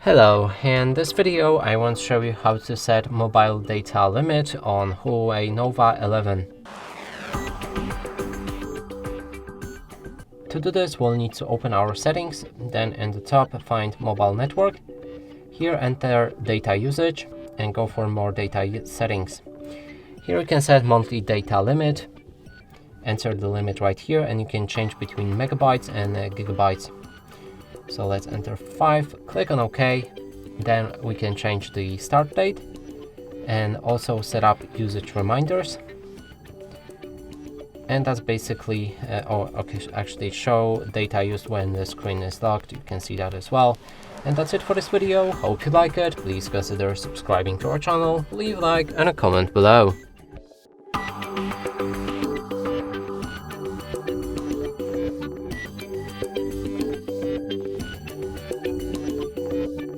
Hello, in this video I want to show you how to set mobile data limit on Huawei Nova 11. To do this, we'll need to open our settings, then in the top find mobile network. Here enter data usage and go for more data settings. Here you can set monthly data limit, enter the limit right here, and you can change between megabytes and gigabytes. So let's enter 5, click on OK, then we can change the start date and also set up usage reminders. And that's basically, actually show data used when the screen is locked, you can see that as well. And that's it for this video, hope you like it, please consider subscribing to our channel, leave a like and a comment below.